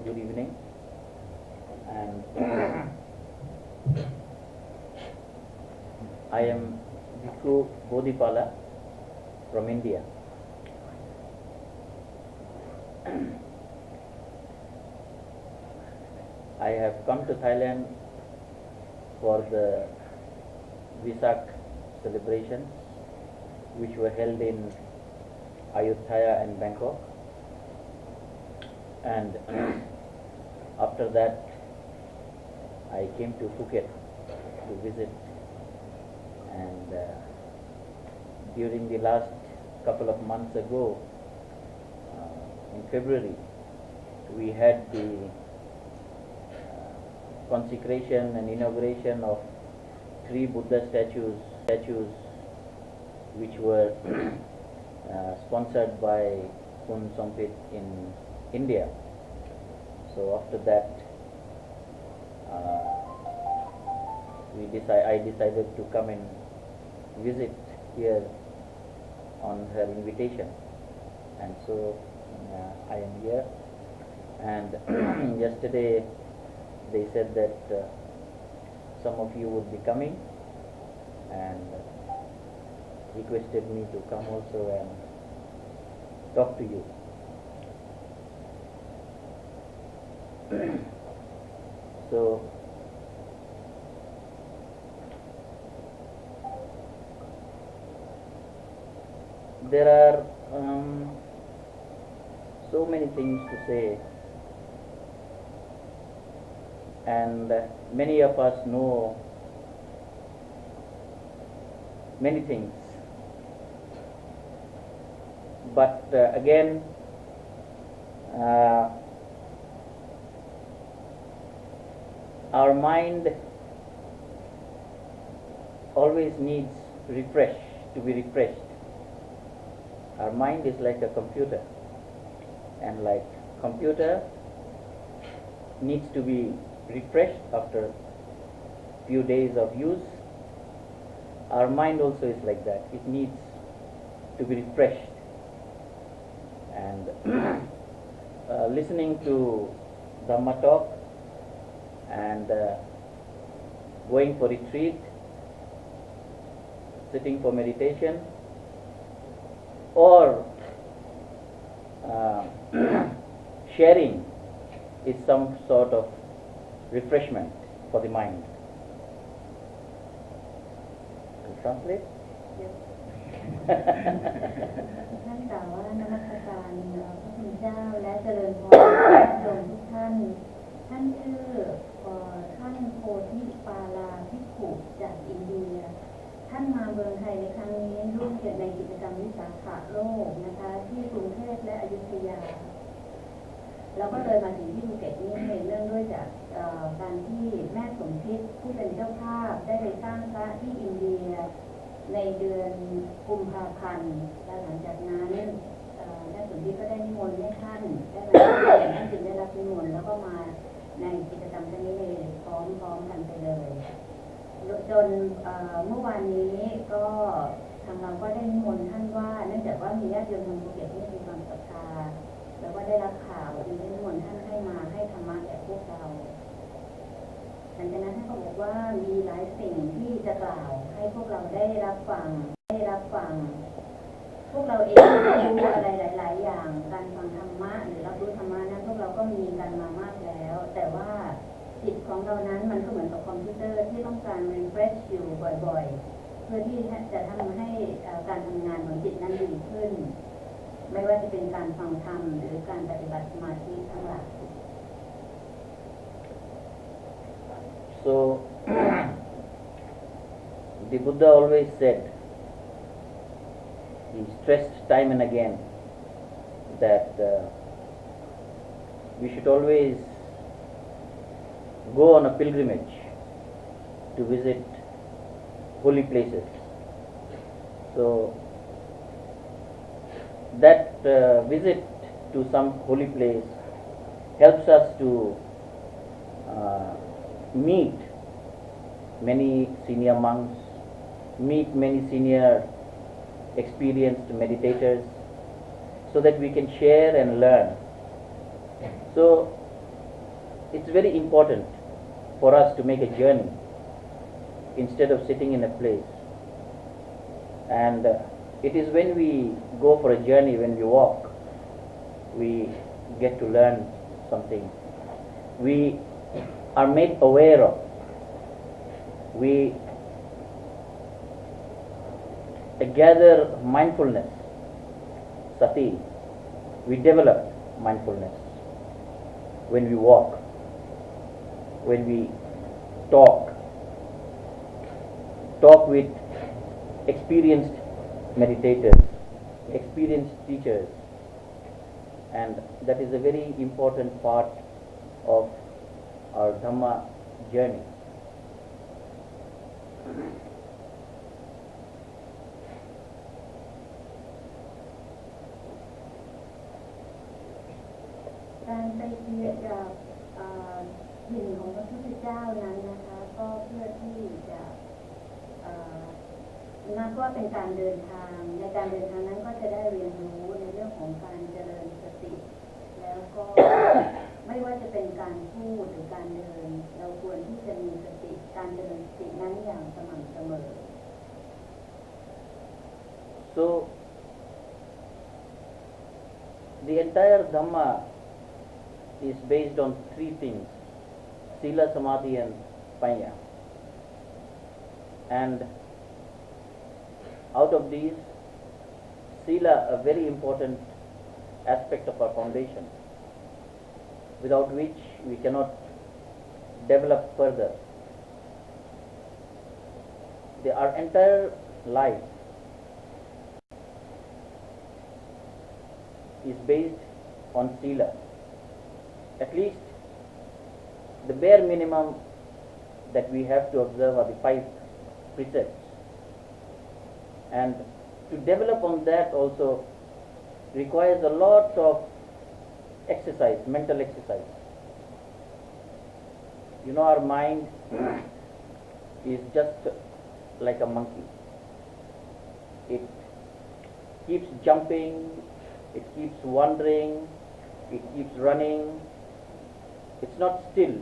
Good evening, and I am Bhikkhu Bodhipala from India. I have come to Thailand for the Vesak celebrations which were held in Ayutthaya and Bangkok, and after that I came to Phuket to visit, and during the last couple of months ago, in February, we had the consecration and inauguration of 3 Buddha statues which were sponsored by Kun Sompit in India. So after that, I decided to come and visit here on her invitation, and so I am here. And yesterday they said that some of you would be coming, and requested me to come also and talk to you. So there are so many things to say, and many of us know many things, but again our mind always needs to be refreshed. Our mind is like a computer, and like computer needs to be refreshed after few days of use. Our mind also is like that. It needs to be refreshed, and listening to Dhamma talk and going for retreat, sitting for meditation, or sharing is some sort of refreshment for the mind. Can you translate? Yes. ท่านกล่าวว่านมัสการพระคุณเจ้าและเจริญพรญาติโยมทุกท่านท่านชื่อท่านโพธิปาลาภิกขุจากอินเดียท่านมาเมืองไทยในครั้งนี้ร่วมในกิจกรรมวิสาขะโลกนะคะที่กรุงเทพและอยุธยาเราก็เลยมาถึงที่ภูเก็ตนี้เนื่องด้วยจากการที่แม่สมคิดผู้เป็นเจ้าภาพได้ไปสร้างพระที่อินเดียในเดือนกุมภาพันธ์และหลังจากนั้นแม่สมคิดก็ได้นิมนต์ให้ท่านได้มาท่านจึงได้รับนิมนต์แล้วก็มาในกิจกรรมครั้งนี้เลยพร้อมกันไปเลยจนเมื่อวานนี้ก็ทางเราก็ได้นิมนต์ท่านว่าเนื่องจากว่ามีญาติโยมทางภูเก็ตที่มีความศรัทธาแล้วก็ได้รับข่าวจึงได้นิมนต์ท่านให้มาให้ธรรมะแก่พวกเราหลังจากนั้นท่านก็บอกว่ามีหลายสิ่งที่จะกล่าวให้พวกเราได้รับฟังพวกเราเองรู้อะไรหลายๆอย่างการฟังธรรมะหรือรับรู้ธรรมะนั้นพวกเราก็มีกันมามากแล้วแต่ว่าจิตของเรานั้นมันก็เหมือนกับคอมพิวเตอร์ที่ต้องการ refresh อยู่บ่อยๆเพื่อที่จะทำให้การทำงานของจิตนั้นดีขึ้นไม่ว่าจะเป็นการฟังธรรมหรือการปฏิบัติสมาธิทั้งหลาย So the Buddha always said, he stressed time and again that we should always go on a pilgrimage to visit holy places. So that visit to some holy place helps us to meet many senior monks, meet many senior experienced meditators, so that we can share and learn. So it's very important for us to make a journey instead of sitting in a place. And it is when we go for a journey, when we walk, we get to learn something. We are made aware of. We gather mindfulness, sati. We develop mindfulness when we walk, when we talk with experienced meditators, experienced teachers, and that is a very important part of our Dhamma journey.การไปเที่ยวกับถิ่นของพระพุทธเจ้านั้นนะคะก็เพื่อที่จะนับว่าเป็นการเดินทางในการเดินทางนั้นก็จะได้เรียนรู้ในเรื่องของการเจริญสติแล้วก็ไม่ว่าจะเป็นการพูดหรือการเดินเราควรที่จะมีสติการเจริญสตินั้นอย่างสม่ำเสมอ So the entire Dhamma is based on three things: Sila, Samadhi and Panya. And out of these, Sila, a very important aspect of our foundation, without which we cannot develop further. Our entire life is based on Sila. At least the bare minimum that we have to observe are the 5 precepts. And to develop on that also requires a lot of exercise, mental exercise. You know, our mind is just like a monkey. It keeps jumping, it keeps wandering, it keeps running. It's not still.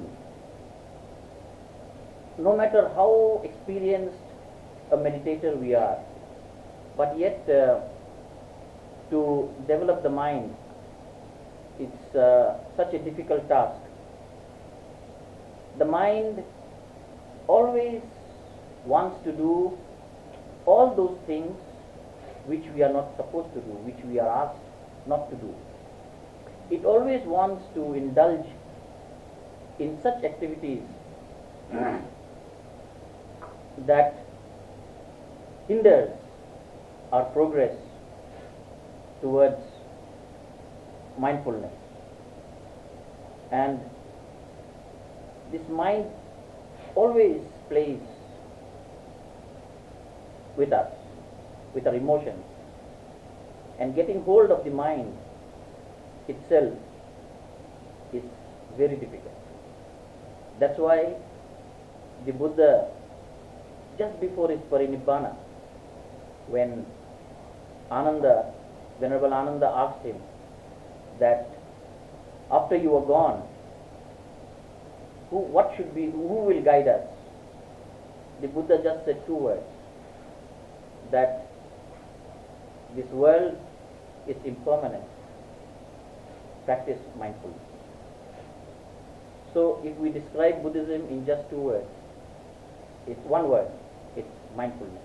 No matter how experienced a meditator we are, but yet to develop the mind, it's such a difficult task. The mind always wants to do all those things which we are not supposed to do, which we are asked not to do. It always wants to indulge in such activities that hinders our progress towards mindfulness. And this mind always plays with us, with our emotions, and getting hold of the mind itself is very difficult. That's why the Buddha, just before his parinibbana, when Venerable Ananda asked him that after you are gone, who will guide us? The Buddha just said 2 words, that this world is impermanent. Practice mindfulness. So if we describe Buddhism in just 2 words, it's 1 word, it's mindfulness.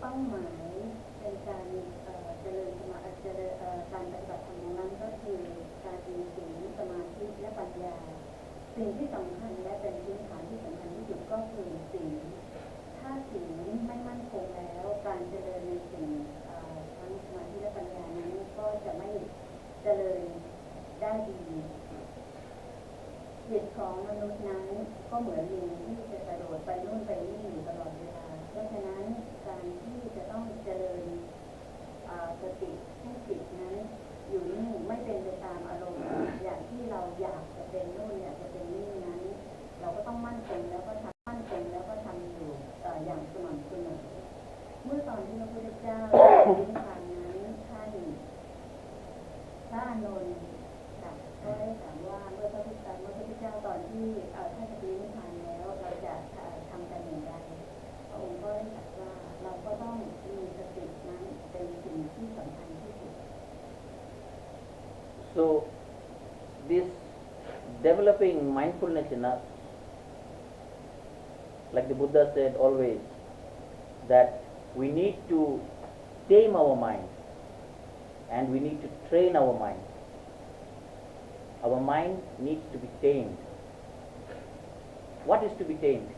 เป้าหมายในการเจริญการปฏิบัติธรรมของนั้นก็คือการมีศีลสมาธิและปัญญาสิ่งที่สำคัญและเป็นพื้นฐานที่สำคัญที่สุดก็คือศีลถ้าศีลไม่มั่นคงแล้วการเจริญใน ดีจิตของมนุษย์นั้นก็เหมือนลิงที่จะกระโดดไปนู่นไปนี่อยู่ตลอดเวลาเพราะฉะนั้นการที่จะต้องเจริญสติให้จิตนั้นอยู่นิ่งไม่เป็นไปตามอารมณ์อย่างที่เราอยากจะเป็นนู่นอยากจะเป็นนี่นั้นเราก็ต้องมั่นคงแล้วก็ทำอยู่อย่างสม่ำเสมอเมื่อตอนที่พระพุทธเจ้านิพพานนั้นท่านพระอานนท์ก็ได้ถามว่าเมื่อพระพุทธเจ้าตอนที่ท่านจะนิพพานแล้วเราจะทำกันอย่างไรพระองค์ก็ได้ตรัสว่าเราก็ต้องมีสตินั้นเป็นสิ่งที่สำคัญที่สุด So this developing mindfulness in us, like the Buddha said always, that we need to tame our mind and we need to train our mind. Our mind needs to be tamed. What is to be tamed?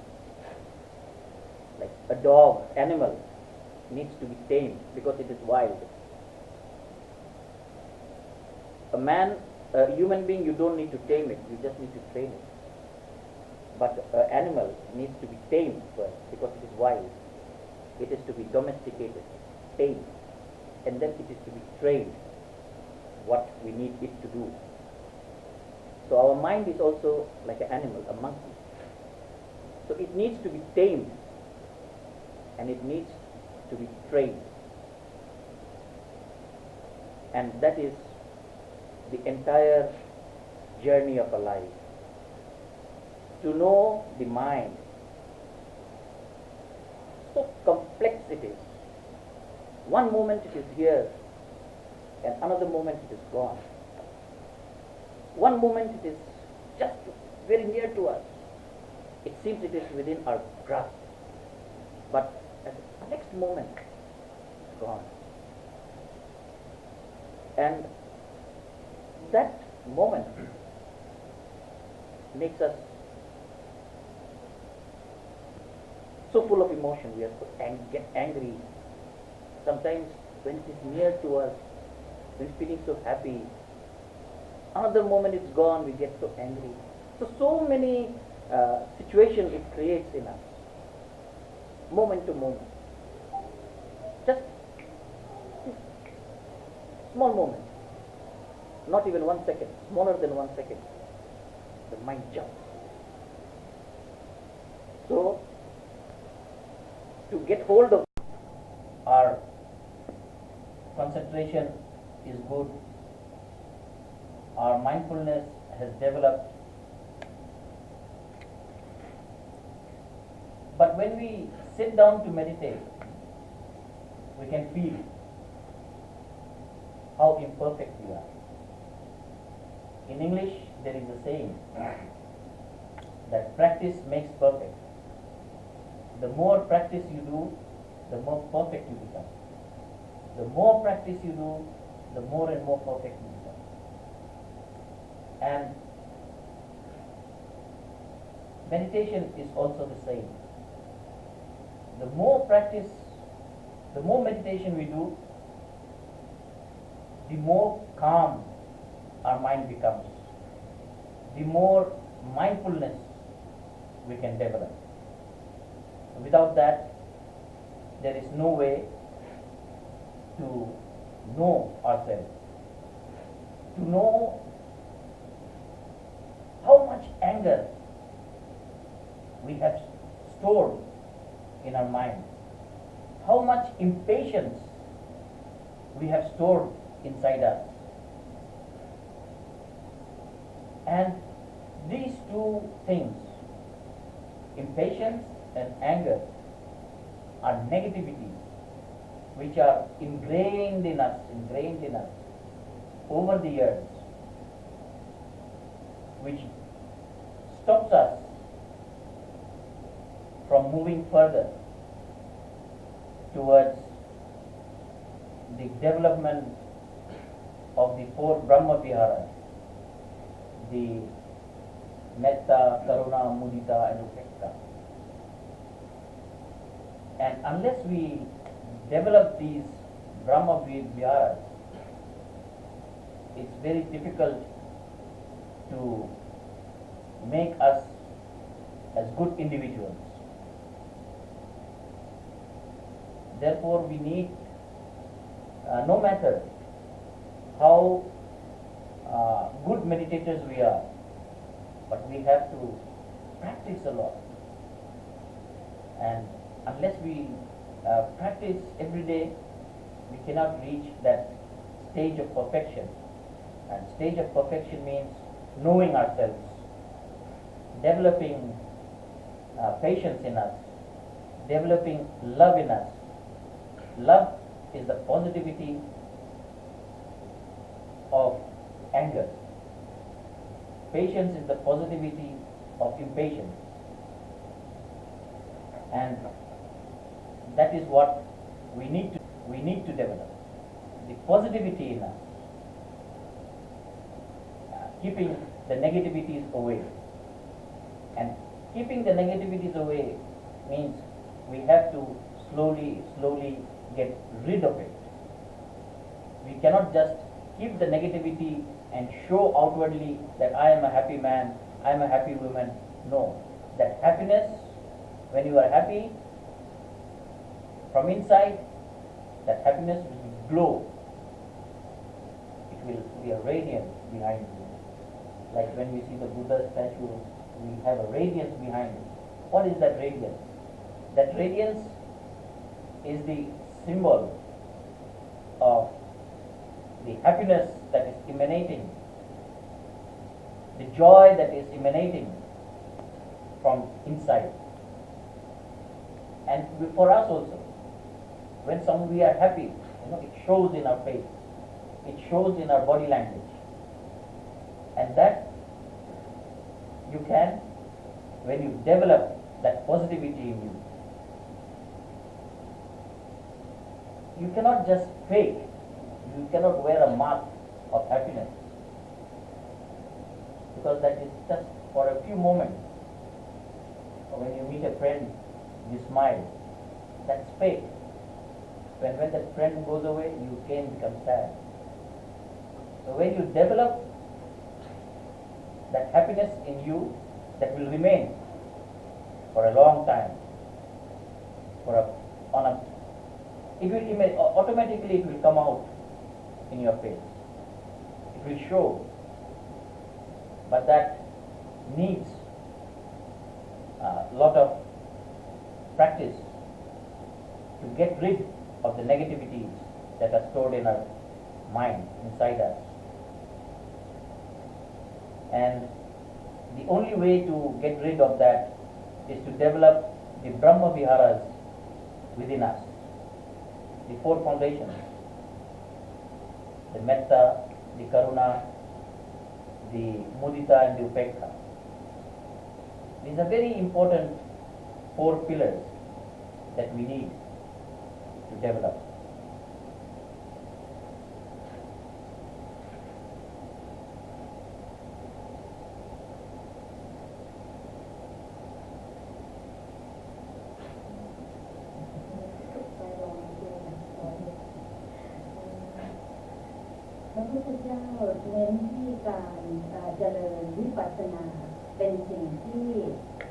Like a dog, animal, needs to be tamed because it is wild. A human being, you don't need to tame it, you just need to train it. But an animal needs to be tamed first because it is wild. It is to be domesticated, tamed, and then it is to be trained what we need it to do. So our mind is also like an animal, a monkey. So it needs to be tamed and it needs to be trained. And that is the entire journey of a life. To know the mind, so complex it is. One moment it is here and another moment it is gone. One moment it is just very near to us. It seems it is within our grasp. But at the next moment, it's gone. And that moment makes us so full of emotion. We are so get angry. Sometimes when it is near to us, we're feeling so happy. Another moment it's gone, we get so angry. So many situations it creates in us, moment to moment. Just small moment, not even 1 second, smaller than 1 second. The mind jumps. So, to get hold of our concentration is good. Our mindfulness has developed. But when we sit down to meditate, we can feel how imperfect we are. In English, there is a saying that practice makes perfect. The more practice you do, the more perfect you become. The more practice you do, the more and more perfect you become. And meditation is also the same. The more practice, the more meditation we do, the more calm our mind becomes, the more mindfulness we can develop. Without that, there is no way to know ourselves, to know how much anger we have stored in our mind, how much impatience we have stored inside us. And these two things, impatience and anger, are negativities which are ingrained in us over the years, which stops us from moving further towards the development of the four Brahma Viharas, the Metta, Karuna, Mudita and Upekkha. And unless we develop these Brahma Viharas, it's very difficult to make us as good individuals. Therefore, we need, no matter how good meditators we are, but we have to practice a lot. And unless we practice every day, we cannot reach that stage of perfection. And stage of perfection means knowing ourselves, developing patience in us, developing love in us. Love is the positivity of anger. Patience is the positivity of impatience. And that is what we need to develop. The positivity in us, keeping the negativities away. And keeping the negativities away means we have to slowly get rid of it. We cannot just keep the negativity and show outwardly that I am a happy man, I am a happy woman. No. That happiness, when you are happy from inside, that happiness will glow. It will be a radiance behind you. Like when we see the Buddha statue, we have a radiance behind it. What is that radiance? That radiance is the symbol of the happiness that is emanating, the joy that is emanating from inside. And for us also, when we are happy, it shows in our face, it shows in our body language. And that you can, when you develop that positivity in you, you cannot just fake, you cannot wear a mask of happiness, because that is just for a few moments. When you meet a friend, you smile, that's fake. When that friend goes away, you again become sad. So when you develop that happiness in you, that will remain for a long time, automatically it will come out in your face. It will show. But that needs a lot of practice to get rid of the negativities that are stored in our mind, inside us. And the only way to get rid of that is to develop the Brahma Viharas within us, the four foundations: the Metta, the Karuna, the Mudita, and the Upekha. These are very important four pillars that we need to develop.พระพุทธเจ้าเน้นที่การเจริญวิปัสสนาเป็นสิ่งที่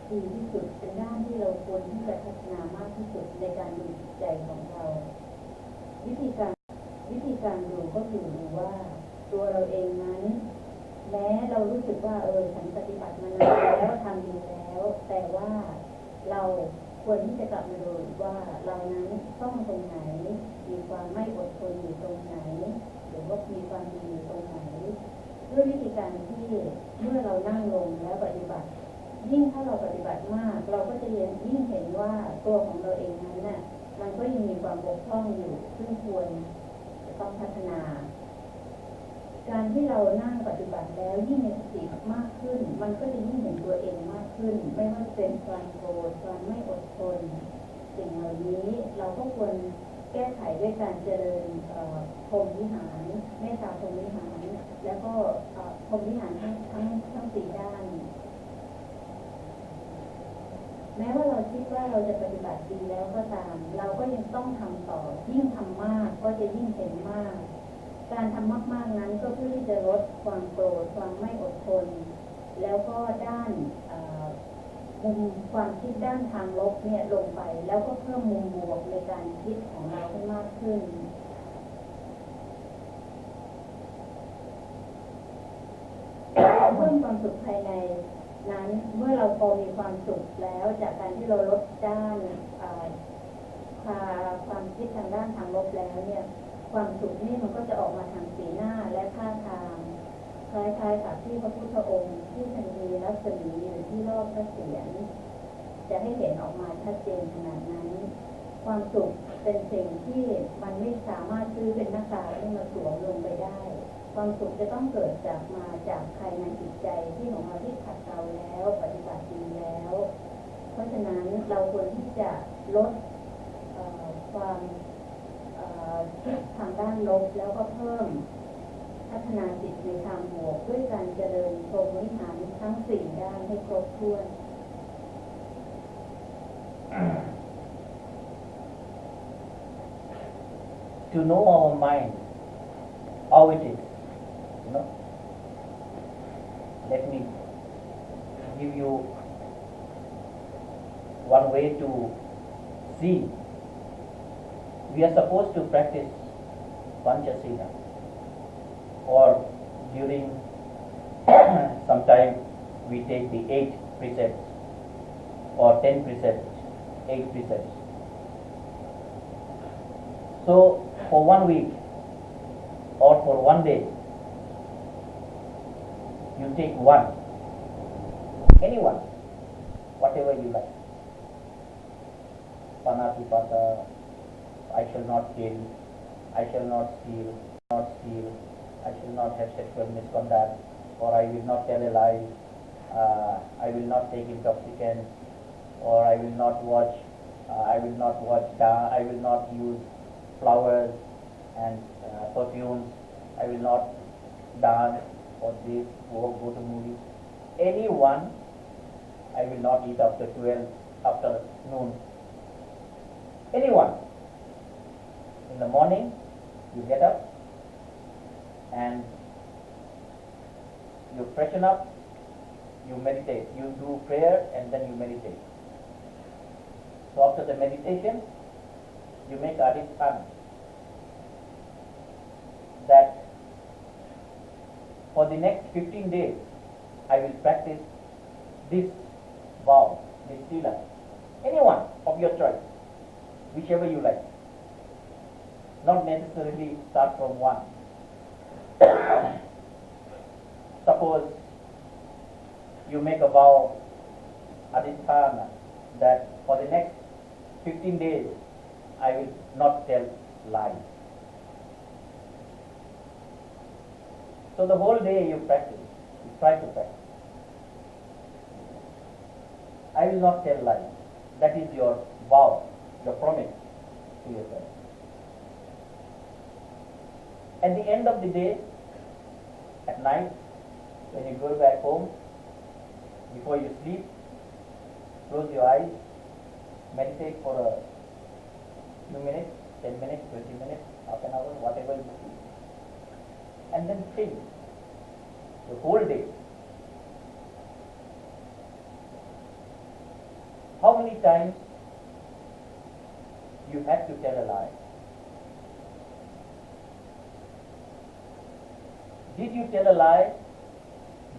ดีที่สุดเป็นด้านที่เราควรที่จะพัฒนามากที่สุดในการดูจิตใจของเราวิธีการดูก็คือดูว่าตัวเราเองนั้นแม้เรารู้สึกว่าฉันปฏิบัติมานานแล้วทำดีแล้วแต่ว่าเราควรที่จะกลับมาดูว่าเรานั้นต้องตรงไหนมีความไม่อดทนอยู่ตรงไหนหรือว่ามีความดีอยู่ตรงไหนด้วยวิธีการที่เมื่อเรานั่งลงแล้วปฏิบัติยิ่งถ้าเราปฏิบัติมากเราก็จะยิ่งเห็นว่าตัวของเราเองนั้นน่ะมันก็ยังมีความบกพร่องอยู่ซึ่งควรจะต้องพัฒนาการที่เรานั่งปฏิบัติแล้วยิ่งมีสติมากขึ้นมันก็จะยิ่งเห็นตัวเองมากขึ้นไม่ว่าเป็นความโกรธความไม่อดทนสิ่งเหล่านี้เราก็ควรแก้ไขด้วยการเจริญพรหมวิหารเมตตาพรหมวิหารแล้วก็พรหมวิหารทั้งสี่ด้านแม้ว่าเราคิดว่าเราจะปฏิบัติดีแล้วก็ตามเราก็ยังต้องทำต่อยิ่งทำมากก็จะยิ่งเห็นมาก การทำมากๆนั้นก็เพื่อที่จะลดความโกรธความไม่อดทนแล้วก็ด้านมุมความคิดด้านทางลบเนี่ยลงไปแล้วก็เพิ่มมุมบวกในการคิดของเราให้มากขึ้นเพิ่มความสุขภายในนั้นเมื่อเราพอมีความสุขแล้วจากการที่เราลดด้านความคิดทางด้านทางลบแล้วเนี่ยความสุขนี่มันก็จะออกมาทางสีหน้าและท่าทางคล้ายๆกับที่พระพุทธองค์ที่ทันทีรัศมีหรือที่รอบพระเศียรจะให้เห็นออกมาชัดเจนขนาดนั้นความสุขเป็นสิ่งที่มันไม่สามารถซื้อเป็นหน้ากากที่มาสวมลงไปได้ความสุขจะต้องเกิดจากภายในจิตใจที่ของเราที่ขัดเกลาแล้วปฏิบัติดีแล้วเพราะฉะนั้นเราควรที่จะลดความคิดทางด้านลบแล้วก็เพิ่มพัฒนาจิตในทางบวกด้วยการเจริญพรหมวิหารทั้ง4ด้านให้ครบถ้วน To know our mind, how it is, let me give you one way to see. We are supposed to practice Panchasila, or during some time we take the 8 precepts or 10 precepts, 8 precepts. So for 1 week or for 1 day, you take anyone, whatever you like. Panatipata, I shall not kill, I shall not steal, I shall not have sexual misconduct, or I will not tell a lie, I will not take intoxicants, or I will not watch I will not use flowers and perfumes, I will not dance or this or go to movies. Anyone, I will not eat after 12 after noon. Anyone. In the morning, you get up and you freshen up, you meditate, you do prayer and then you meditate. So after the meditation, you make adhikam that for the next 15 days, I will practice this vow, this sila. Anyone of your choice, whichever you like. Not necessarily start from one. Suppose you make a vow, adhikam, that for the next 15 days, I will not tell lies. So the whole day you practice, you try to practice. I will not tell lies. That is your vow, your promise to yourself. At the end of the day, at night, when you go back home, before you sleep, close your eyes, meditate for a few minutes, 10 minutes, 20 minutes, half an hour, whatever you see. And then think the whole day. How many times you had to tell a lie? Did you tell a lie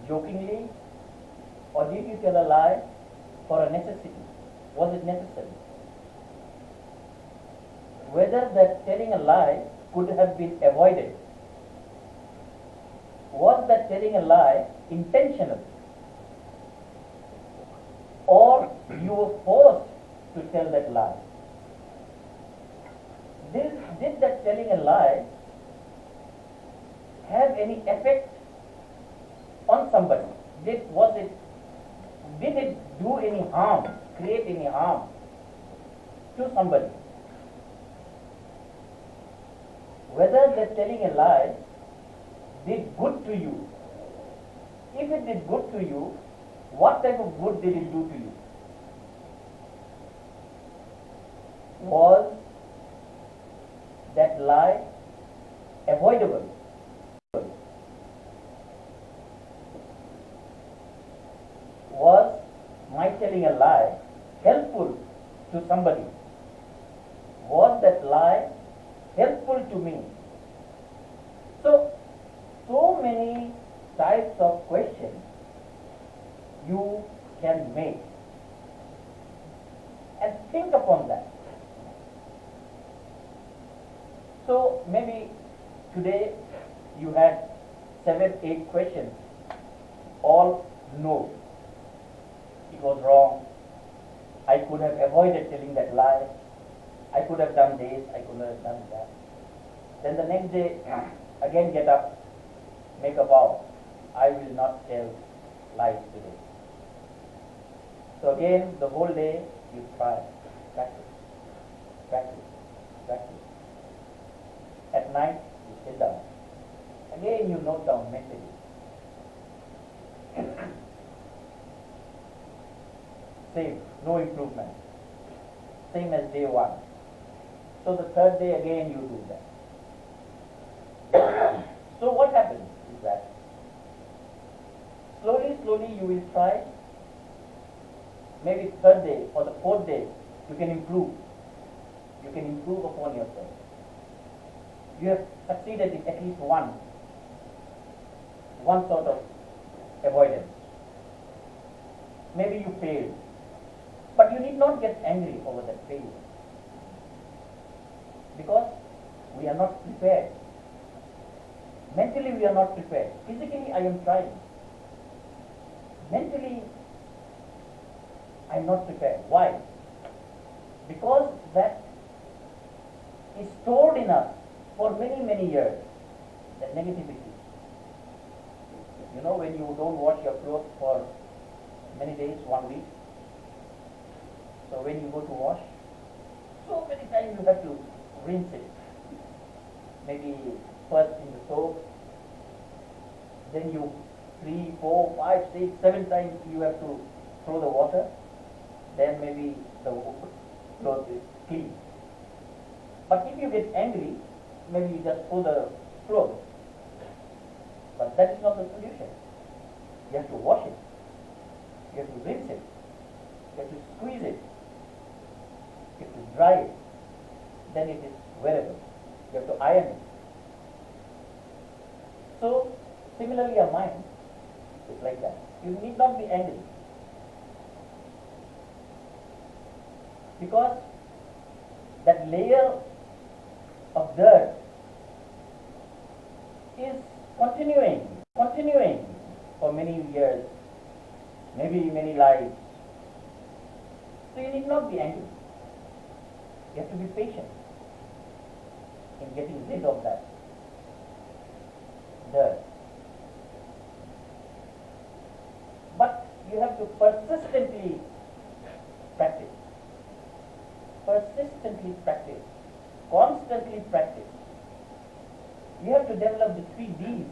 jokingly, or did you tell a lie for a necessity? Was it necessary? Whether that telling a lie could have been avoided. Was that telling a lie intentional? Or you were forced to tell that lie? Did that telling a lie have any effect on somebody? Did it do any harm, create any harm to somebody? Whether that telling a lie did good to you. If it did good to you, what type of good did it do to you? Was that lie avoidable? telling a lie helpful to somebody? Was that lie helpful to me? So many types of questions you can make, and think upon that. So maybe today you had 7, 8 questions, all no. It was wrong. I could have avoided telling that lie. I could have done this, I could have done that. Then the next day, again get up, make a vow. I will not tell lies today. So again, the whole day you try, practice, practice, practice. At night, you sit down. Again, you note down mentally. Same, no improvement. Same as day 1. So the third day again you do that. So what happens is that slowly you will try. Maybe third day or the fourth day you can improve. You can improve upon yourself. You have succeeded in at least one sort of avoidance. Maybe you failed. But you need not get angry over that failure. Because we are not prepared. Mentally we are not prepared. Physically I am trying. Mentally I am not prepared. Why? Because that is stored in us for many, many years. That negativity. You know, when you don't wash your clothes for many days, 1 week. So when you go to wash, so many times you have to rinse it. Maybe first in the soap, then you 3, 4, 5, 6, 7 times you have to throw the water. Then maybe the clothes is clean. But if you get angry, maybe you just throw the clothes. But that is not the solution. You have to wash it. You have to rinse it. You have to squeeze it. You have to dry it. Then it is wearable. You have to iron it. So, similarly our mind is like that. You need not be angry. Because that layer of dirt is continuing for many years, maybe many lives. So you need not be angry. You have to be patient in getting rid of that dirt. But you have to persistently practice. Persistently practice. Constantly practice. You have to develop the 3 Ds.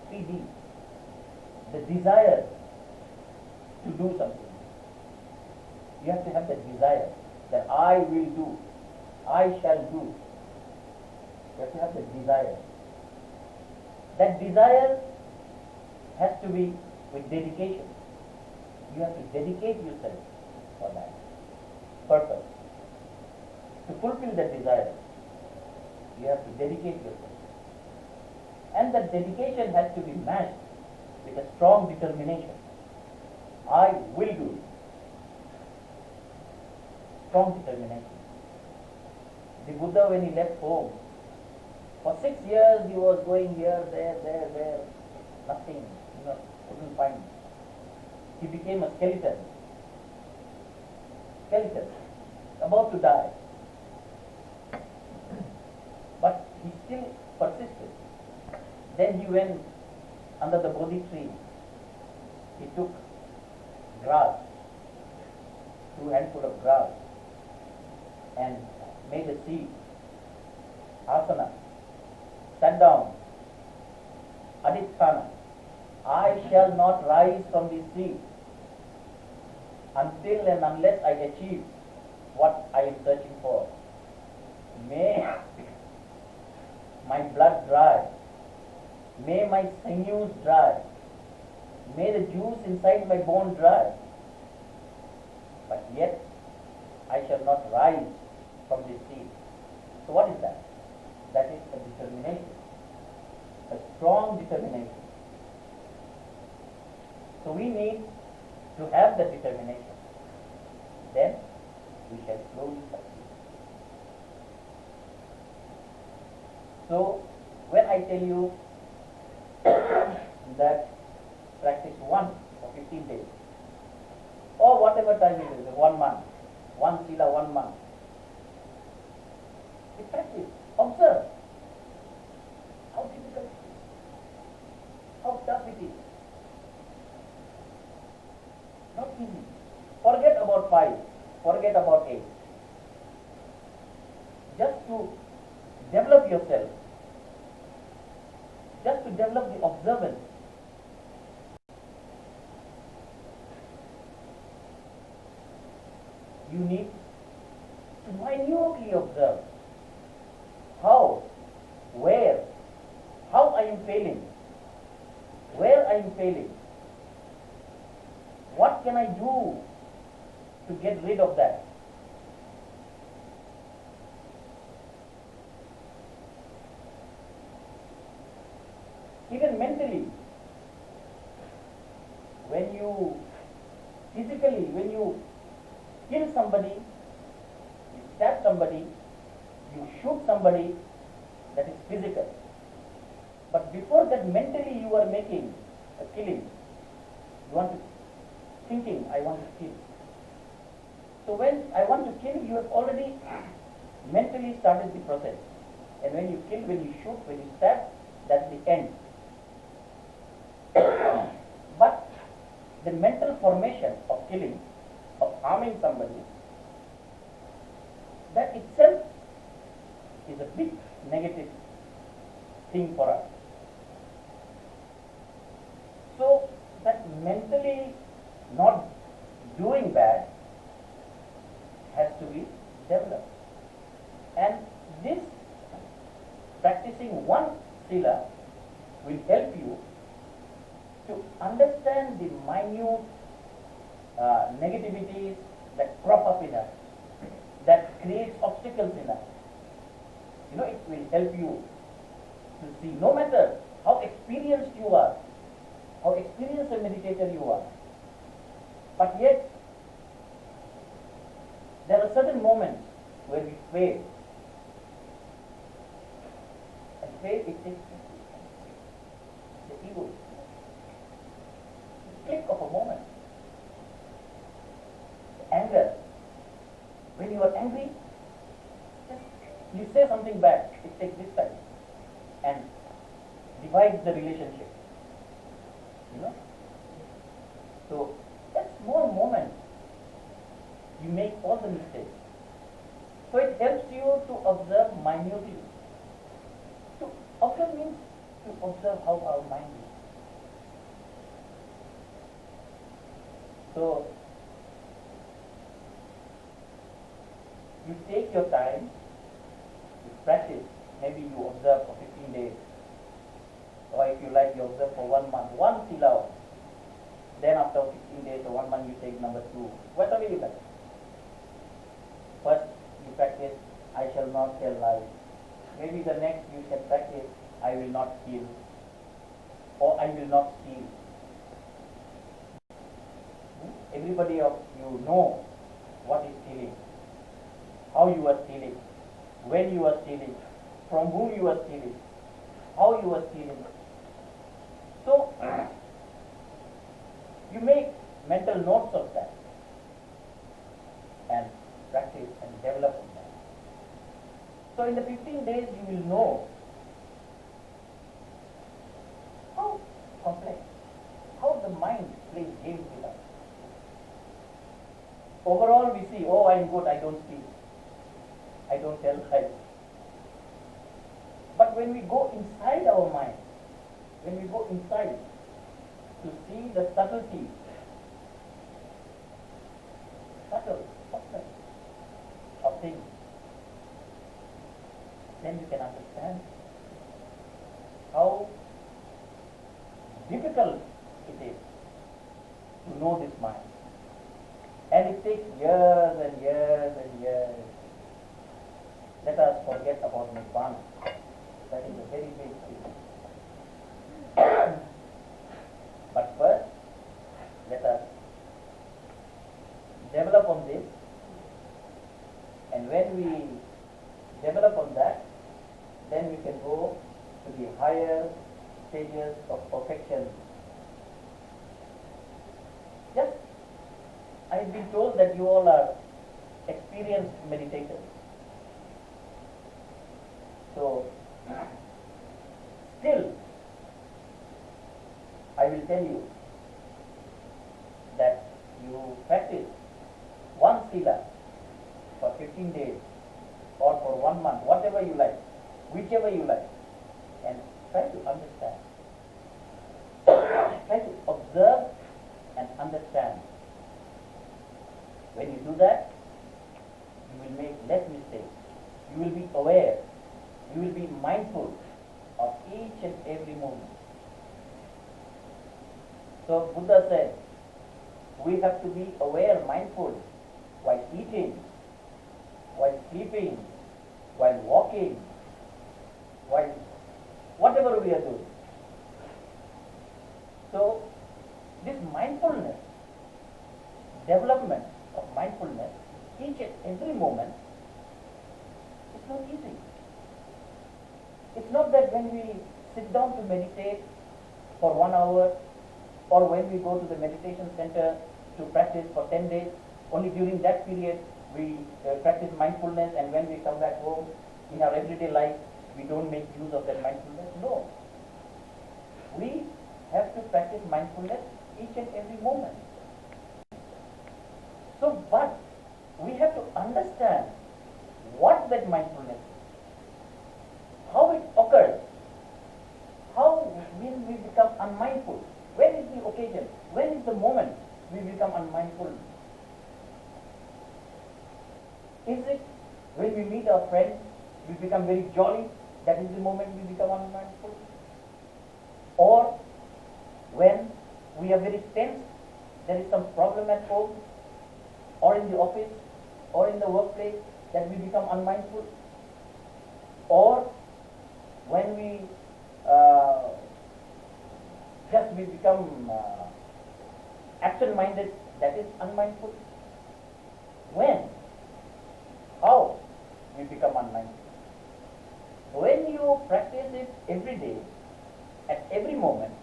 3 Ds. The desire to do something. You have to have that desire that I will do. I shall do. You have to have that desire. That desire has to be with dedication. You have to dedicate yourself for that purpose. To fulfill that desire, you have to dedicate yourself. And that dedication has to be matched with a strong determination. I will do it. Strong determination. The Buddha, when he left home, for 6 years he was going here, there, nothing, couldn't find. He became a skeleton, about to die. But he still persisted. Then he went under the Bodhi tree. He took grass, 2 handfuls of grass, and made a seat, asana, sat down, aditthana. I shall not rise from this seat until and unless I achieve what I am searching for. May my blood dry. May my sinews dry. May the juice inside my bone dry. but yet I shall not rise from this seat. So what is that? That is a determination, a strong determination. So we need to have that determination. Then we shall slowly succeed. So when I tell you that practice 1 for 15 days, or whatever time it is, 1 month, 1 sila, 1 month, you practice, observe how difficult it is, how tough it is. Not easy. Forget about 5, forget about 8. Just to develop yourself, just to develop the observance. You need to minutely observe how, where, how I am failing, where I am failing. What can I do to get rid of that? Even mentally, when you physically, when you kill somebody, you stab somebody, you shoot somebody, that is physical. But before that, mentally you are making a killing. You want to, thinking, I want to kill. So when I want to kill, you have already mentally started the process. And when you kill, when you shoot, when you stab, that's the end. But the mental formation of killing, of harming somebody, that itself is a big negative thing for us. So that mentally not doing bad has to be developed. And this practicing 1 sila will help you to understand the minute negativities that crop up in us, that creates obstacles in us. You know, it will help you to see, no matter how experienced you are, how experienced a meditator you are, but yet there are certain moments where we fail. And fail, it takes the ego. Click of a moment. Anger. When you are angry, you say something bad, it takes this time and divides the relationship. You know? So that small moment, you make all the mistakes. So it helps you to observe minutely. To observe means to observe how our mind is. So you take your time, you practice. Maybe you observe for 15 days, or if you like, you observe for 1 month, 1 sila. Then after 15 days or 1 month, you take number 2. Whatever you like. First, you practice, I shall not tell lies. Maybe the next you can practice, I will not kill, or I will not steal. Everybody of you know what is stealing, how you are stealing, when you are stealing, from whom you are stealing, how you are stealing. So, you make mental notes of that and practice and develop on that. So in the 15 days you will know how complex, how the mind plays games with us. Overall we see, oh, I am good, I don't steal, I don't tell lies. But when we go inside our mind, when we go inside to see the subtlety, softness of things, then you can understand how difficult it is to know this mind. And it takes years. then we can go to the higher stages of perfection. Just, I've been told that you all are experienced meditators. So, still, I will tell you that you practice one sila for 15 days or for 1 month, whatever you like, whichever you like, and try to understand. Try to observe and understand. When you do that, you will make less mistakes. You will be aware. You will be mindful of each and every moment. So Buddha said, we have to be aware, mindful, while eating, while sleeping, while walking, while whatever we are doing. So this mindfulness, development of mindfulness, each and every moment, it's not easy. It's not that when we sit down to meditate for 1 hour, or when we go to the meditation center to practice for 10 days, only during that period we practice mindfulness, and when we come back home in our everyday life, we don't make use of that mindfulness. No. We have to practice mindfulness each and every moment. So, but we have to understand what that mindfulness is, how it occurs, how will we become unmindful, when is the occasion, when is the moment we become unmindful. Is it when we meet our friends, we become very jolly, that is the moment we become unmindful? Or when we are very tense, there is some problem at home, or in the office, or in the workplace, that we become unmindful? Or when we we become absent-minded, that is unmindful? When? How we become unmindful? When you practice it every day, at every moment,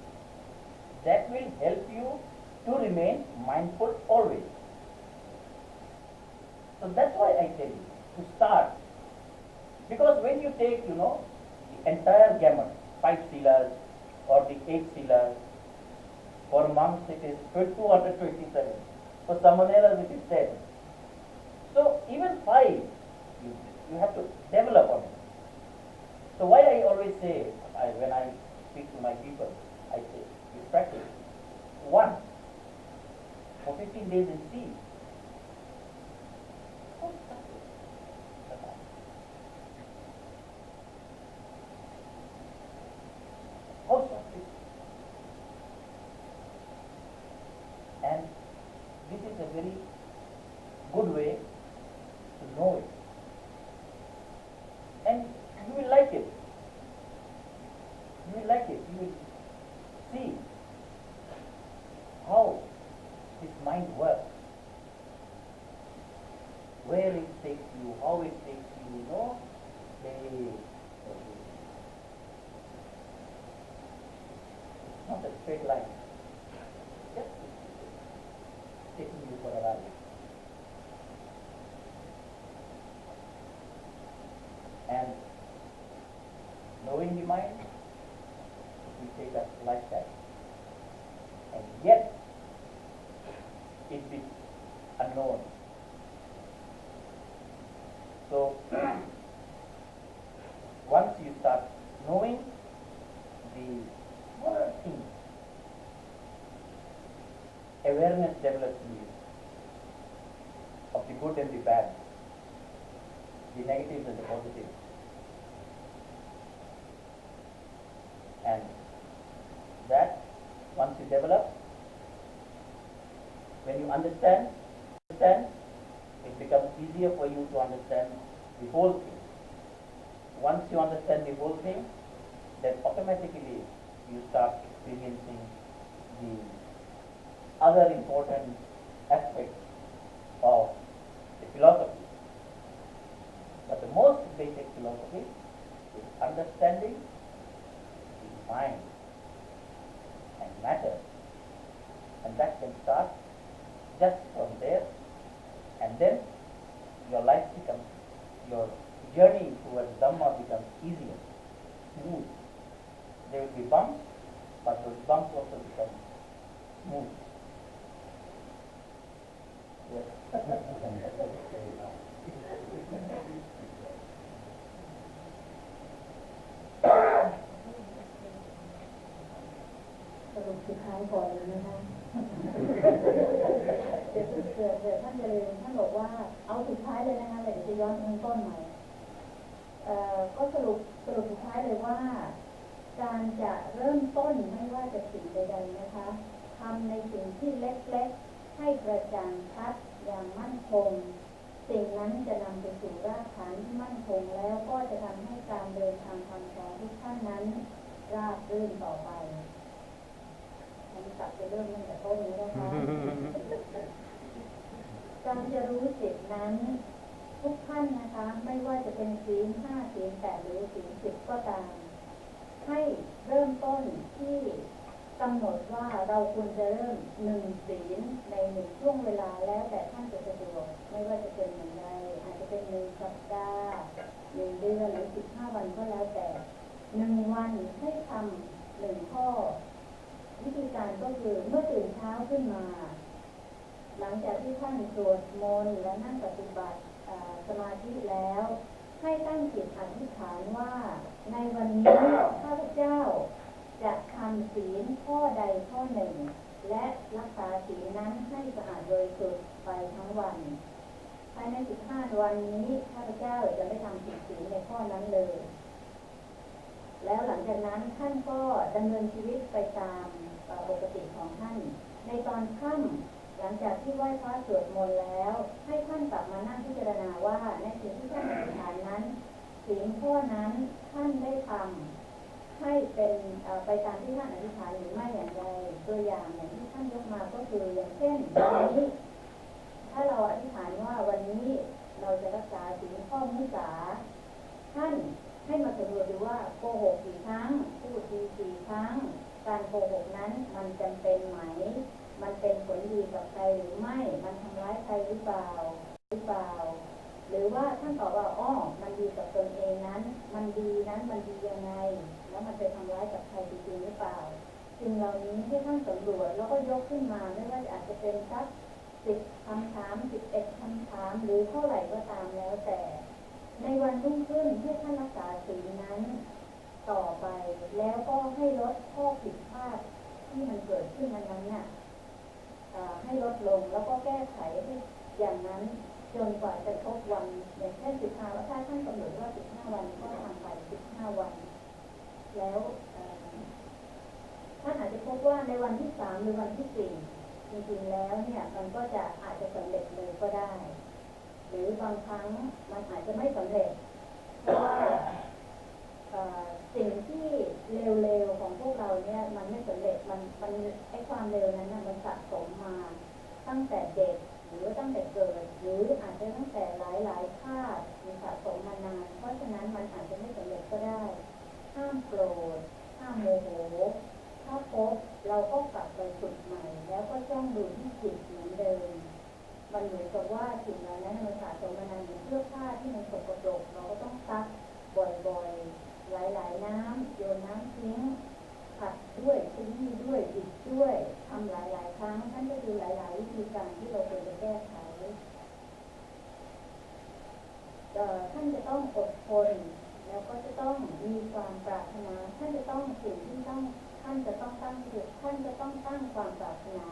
that will help you to remain mindful always. So that's why I tell you to start. Because when you take, the entire gamut, 5 silas or the 8 silas, for monks it is 227, for someone else it is 10. So even 5, you have to develop on it. So why I always say, when I speak to my people, I say, you practice 1 for 15 days and see. How soft it is. And this is a very good way to know it. And you will like it. You will like it. You will see how this mind works, where it takes you, how it takes you, it's not a straight line. Just taking you for a ride. And knowing the mind will take us lifetime. And yet, it is unknown. So, once you start knowing the small things, awareness develops in you of the good and the bad, the negatives and the positives. And that, once you develop, when you understand, it becomes easier for you to understand the whole thing. Once you understand the whole thing, then automatically you start experiencing the other important aspects of the philosophy. But the most basic philosophy is understanding is mind and matter, and that can start just from there, and then your life becomes, your journey towards Dhamma becomes easier, smooth. There will be bumps, but those bumps also become smooth. Yes. สรุปสุดท้ายก่อนเลยนะคะเดี๋ยวท่านจะเลยท่านบอกว่าเอาสุดท้ายเลยนะคะเดี๋ยวจะย้อนต้นใหม่ก็สรุปสุดท้ายเลยว่าการจะเริ่มต้นไม่ว่าจะสิ่งใดๆนะคะทำในสิ่งที่เล็กๆให้กระจ่างชัดอย่างมั่นคงสิ่งนั้นจะนำไปสู่รากฐานที่มั่นคงแล้วก็จะทำให้การเดินทางธรรมของทุกท่านนั้นราบรื่นต่อไปผมกลับไปเริ่มตั้งแต่ต้นนี้นะคะ การจะรู้จิตนั้นทุกท่านนะคะไม่ว่าจะเป็นศีล 5 ศีล 8 หรือศีล 10 ก็ตามให้เริ่มต้นที่กำหนดว่าเราควรจะเริ่ม1 ศีลใน1ช่วงเวลาแล้วแต่ท่านจะสะดวกไม่ว่าจะเป็นอย่างไรอาจจะเป็น1 สัปดาห์1 เดือนหรือ15 วันก็แล้วแต่1 วันให้ทำ1 ข้อวิธีการก็คือเมื่อตื่นเช้าขึ้นมาหลังจากที่ท่านสวดมนต์และนั่งปฏิบัติสมาธิแล้วให้ตั้งจิตอธิษฐานว่าในวันนี้ข้าพเจ้าจะทำศีลข้อใดข้อหนึ่งและรักษาศีลนั้นให้สะอาดบริสุทธิ์ไปทั้งวันภายใน15 วันนี้ข้าพเจ้าจะไม่ทำผิดศีลในข้อนั้นเลยแล้วหลังจากนั้นท่านก็ดำเนินชีวิตไปตามปกติของท่านในตอนค่ำหลังจากที่ไหว้พระสวดมนต์แล้วให้ท่านกลับมานั่งพิจารณาว่าในสิ่งที่ท่านอธิษฐานนั้นศีลข้อนั้นท่านได้ทำให้เป็นไปตามที่ท่านอธิษฐานหรือไม่อย่างไรตัวอย่างที่ท่านยกมาก็คืออย่างเช่นวันนี้ถ้าเราอธิษฐานว่าวันนี้เราจะรักษาศีลข้อมุสาท่านให้มาสำรวจดูว่าโกหกกี่ครั้งพูดดีกี่ครั้งการโกหกนั้นมันจำเป็นไหมมันเป็นผลดีกับใครหรือไม่มันทำร้ายใครหรือเปล่าหรือว่าท่านตอบว่าอ้อมันดีกับตนเองนั้นมันดีนั้นมันดียังไงแล้วมันไปทำร้ายกับใครจริงหรือเปล่าสิ่งเหล่านี้ให้ท่านสำรวจแล้วก็ยกขึ้นมาไม่ว่าอาจจะเป็นสัก10 คำถาม11 คำถามหรือเท่าไหร่ก็ตามแล้วแต่ในวันรุ่งขึ้นให้ท่านรักษาศีลนั้นต่อไปแล้วก็ให้ลดข้อผิดพลาดที่มันเกิดขึ้นนั้นน่ะให้ลดลงแล้วก็แก้ไขให้อย่างนั้นจนกว่าจะครบวันอย่างเช่น15วันถ้าท่านกำหนดว่า15 วันก็ทำไป15 วันแล้วท่านอาจจะพบว่าในวันที่3หรือวันที่4จริงๆแล้วเนี่ยมันก็จะอาจจะสำเร็จเลยก็ได้หรือบางครั้งมันอาจจะไม่สำเร็จเพราะว่าสิ่งที่เร็วๆของพวกเราเนี่ยมันไม่สำเร็จมันไอ้ความเร็วนั้นมันสะสมมาตั้งแต่เด็กหรือตั้งแต่เกิดหรืออาจจะตั้งแต่หลายชาติมีสะสมมานานเพราะฉะนั้นมันอาจจะไม่สำเร็จก็ได้ห้ามโกรธห้ามโมโหถ้าพบเราก็กลับไปฝึกใหม่แล้วก็จ้องดูที่จิตเหมือนเดิมมันเหมือนกับว่าสิ่งเหล่านั้นมันสะสมมานานเหมือนเสื้อผ้าที่มันสกปรกเราก็ต้องซักบ่อยๆหลายๆน้ำโยนน้ำทิ้งขัดด้วยขยี้ด้วยบิดด้วยทำหลายๆครั้งนั่นก็คือหลายๆวิธีการที่เราควรจะแก้ไขท่านจะต้องอดทนแล้วก็จะต้องมีความปรารถนาท่านจะต้องสิ่งที่ต้องท่านจะต้องตั้งจิตท่านจะต้องตั้งความปรารถนา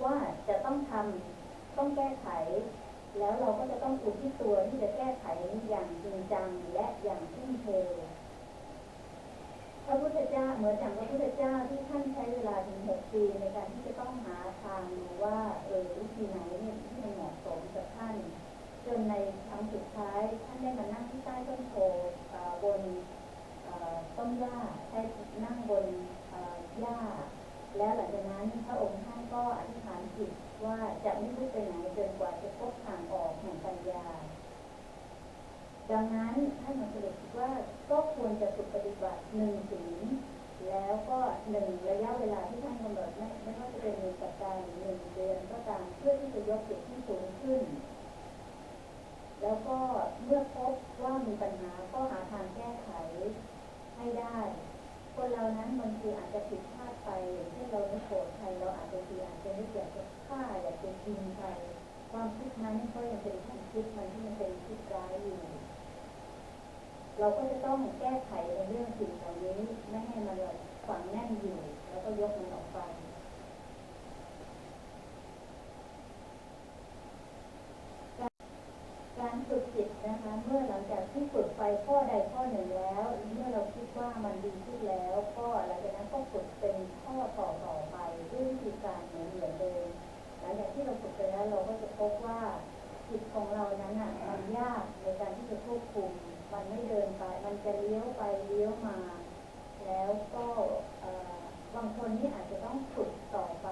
ว่าจะต้องทำต้องแก้ไขแล้วเราก็จะต้องอุทิศตัวที่จะแก้ไขอย่างจริงจังและอย่างทุ่มเทพระพุทธเจ้าเหมือนอย่างพระพุทธเจ้าที่ท่านใช้เวลาถึง6 ปีในการที่จะต้องหาทางดูว่าวิธีไหนเนี่ยที่มันเหมาะสมกับท่านจนในครั้งสุดท้ายท่านได้มานั่งที่ใต้ต้นโพบนต้นหญ้าใช้นั่งบนหญ้าแล้วหลังจากนั้นพระองค์ท่านก็อธิษฐานจิตว่าจะไม่ลุกไปไหนจนกว่าจะพบทางออกแห่งปัญญา ดังนั้นท่านมาสรุปว่าก็ควรจะฝึกปฏิบัติ1 ศีลแล้วก็1 ระยะเวลาที่ท่านกำหนดไม่ว่าจะเป็น1 สัปดาห์หรือ1 เดือนก็ตามเพื่อที่จะยกจิตที่สูงขึ้นแล้วก็เมื่อพบว่ามีปัญหาก็หาทางแก้ไขให้ได้คนเรานั้นบางทีอาจจะผิดพลาดไปอย่างเช่นเราไม่โกรธใครเราอาจจะนึกอยากจะฆ่าอยากจะยิงใครความคิดนั้นก็ยังเป็นความคิดมันที่มันเป็นคิดร้ายอยู่เราก็จะต้องแก้ไขในเรื่องสิ่งเหล่านี้ไม่ให้มันฝังแน่นอยู่แล้วก็ยกมันออกไปการฝึกจิตนะคะเมื่อหลังจากที่ฝึกไปข้อใดข้อหนึ่งแล้วเมื่อเราคิดว่ามันดีขึ้นแล้วก็หลังจากนั้นก็ฝึกเป็นข้อต่อไปด้วยวิธีการเหมือนเดิมหลังจากที่เราฝึกไปแล้วเราก็จะพบว่าจิตของเรานั้นมันยากในการที่จะควบคุมมันไม่เดินไปมันจะเลี้ยวไปเลี้ยวมาแล้วก็บางคนนี่อาจจะต้องฝึกต่อไป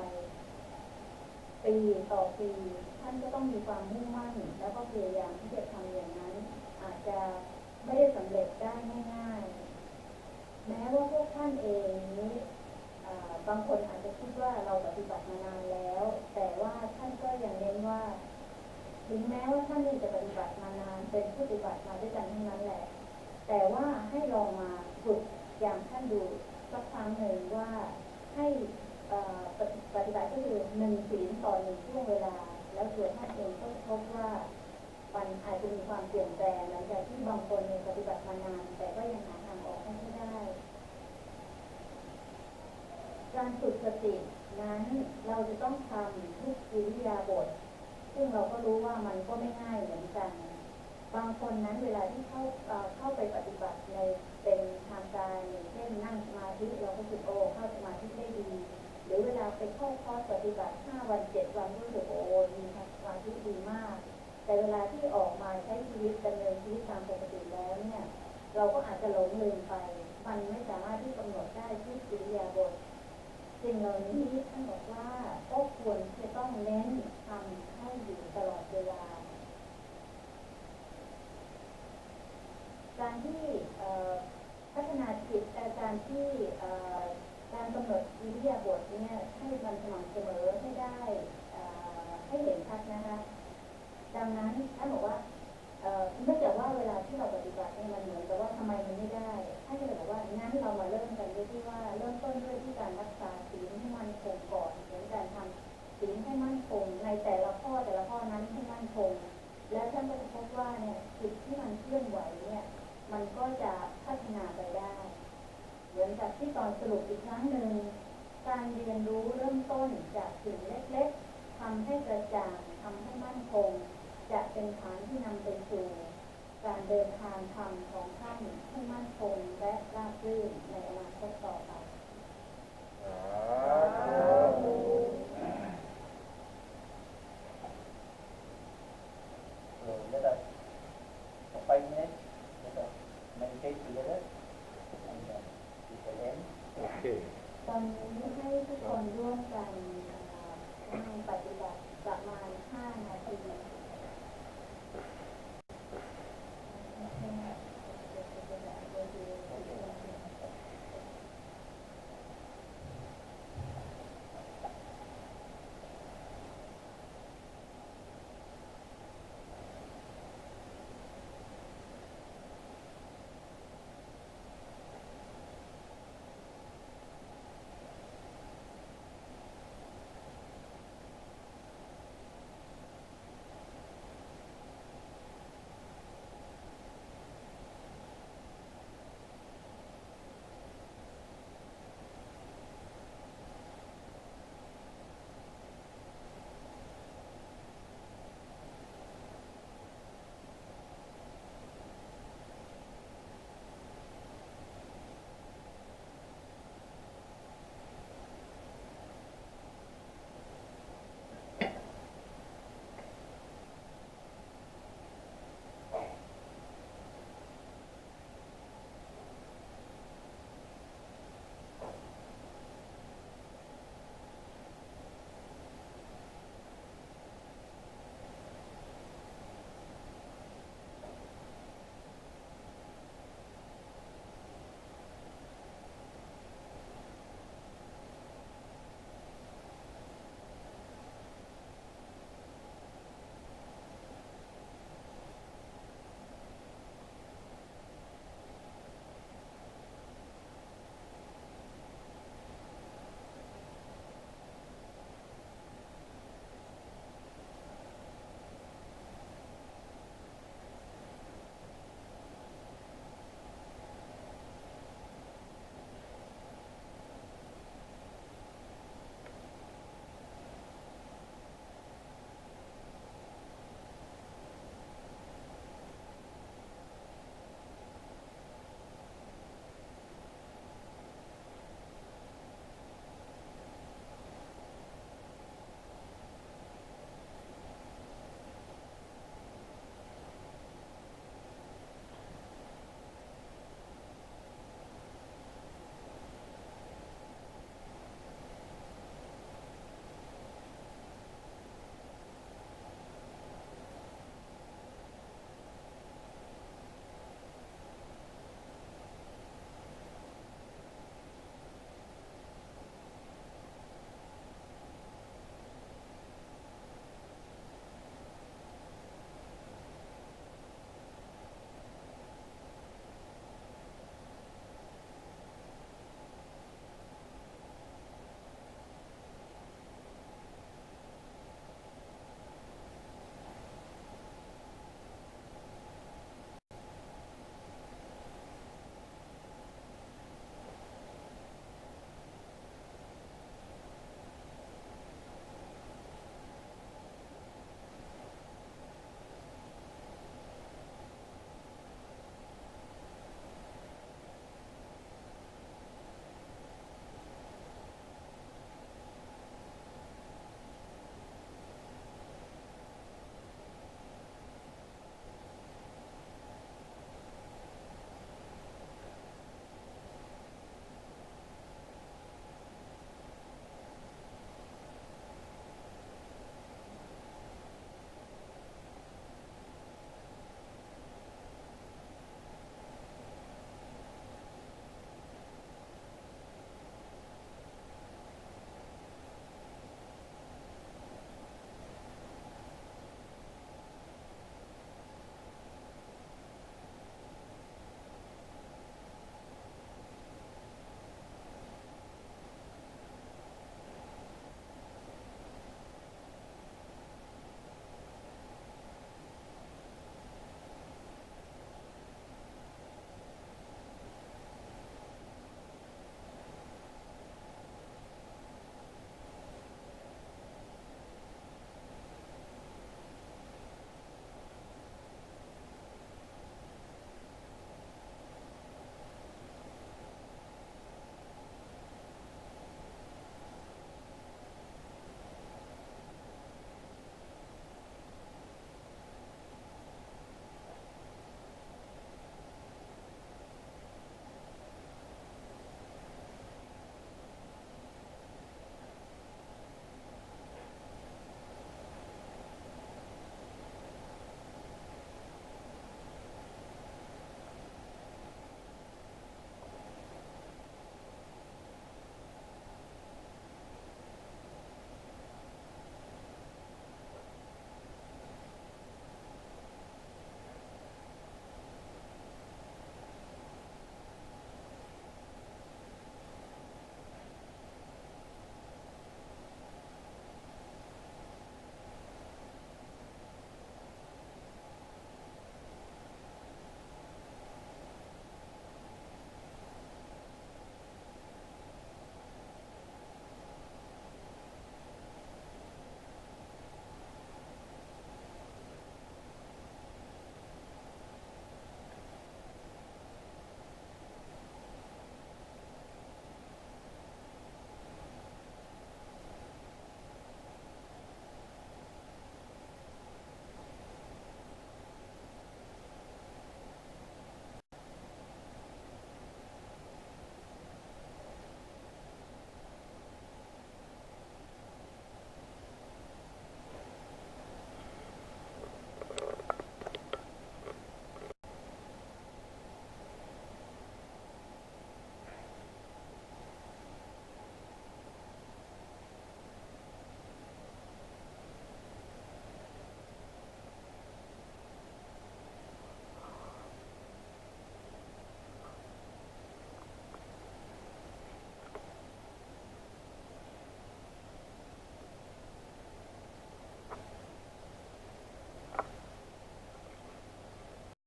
ปีต่อปีท่านก็ต้องมีความมุ่งมั่นแล้วก็พยายามที่จะทำอย่างนั้นอาจจะไม่ได้สำเร็จได้ง่ายๆแม้ว่าพวกท่านเองนี้บางคนอาจจะคิดว่าเราปฏิบัติมานานแล้วแต่ว่าท่านก็ยังเน้นว่าถึงแม้ว่าท่านนี่จะปฏิบัติมานานเป็นผู้ปฏิบัติมาด้วยกันทั้งนั้นแหละแต่ว่าให้ลองมาฝึกอย่างท่านดูสักครั้งหนึ่งว่าให้ปฏิบัติก็คือ1 ศีลต่อ1 ช่วงเวลาแล้วตัวท่านเองก็พบว่ามันอาจจะมีความเปลี่ยนแปลงหลังจากที่บางคนปฏิบัติมานานแต่ก็ยังหาทางออกไม่ได้การฝึกสตินั้นเราจะต้องทำทุกอิริยาบถซึ่งเราก็รู้ว่ามันก็ไม่ง่ายเหมือนกันบางคนนั้นเวลาที่เข้าไปปฏิบัติในเป็นทางการอย่างเช่นนั่งสมาธิเราก็รู้สึกเข้าสมาธิได้ดีหรือเวลาไปเข้าคอร์สปฏิบัติ5 วัน 7 วันรู้สึกดีสมาธิดีมากแต่เวลาที่ออกมาใช้ชีวิตดำเนินชีวิตตามปกติแล้วเนี่ยเราก็อาจจะหลงลืมไปมันไม่สามารถที่กำหนดได้ที่อิริยาบถสิ่งเหล่านี้ท่านบอกว่าก็ควรจะต้องเน้นทำให้อยู่ตลอดเวลาการที่พัฒนาจิตการที่การกำหนดอิริยาบถเนี่ยให้มันสม่ำเสมอให้ได้ให้เห็นชัดนะคะดังนั้นท่านบอกว่าเนื่องจากว่าเวลาที่เราปฏิบัติเนี่ยมันเหมือนกับว่าทำไมมันไม่ได้ท่านก็เลยบอกว่างั้นเรามาเริ่มกันด้วยที่ว่าเริ่มต้นด้วยที่การรักษาศีลให้มั่นคงก่อนเหมือนการทำศีลให้มั่นคงในแต่ละข้อนั้นให้มั่นคงแล้วท่านก็จะพบว่าเนี่ยจิตที่มันเคลื่อนไหวเนี่ยมันก็จะพัฒนาไปได้เหมือนกับที่ตอนสรุปอีกครั้งหนึ่งการเรียนรู้เริ่มต้นจากสิ่งเล็กๆทำให้กระจ่างทำให้มั่นคงจะเป็นฐานที่นำไปสู่การเดินทางธรรมของท่านให้มั่นคงและราบรื่นในอ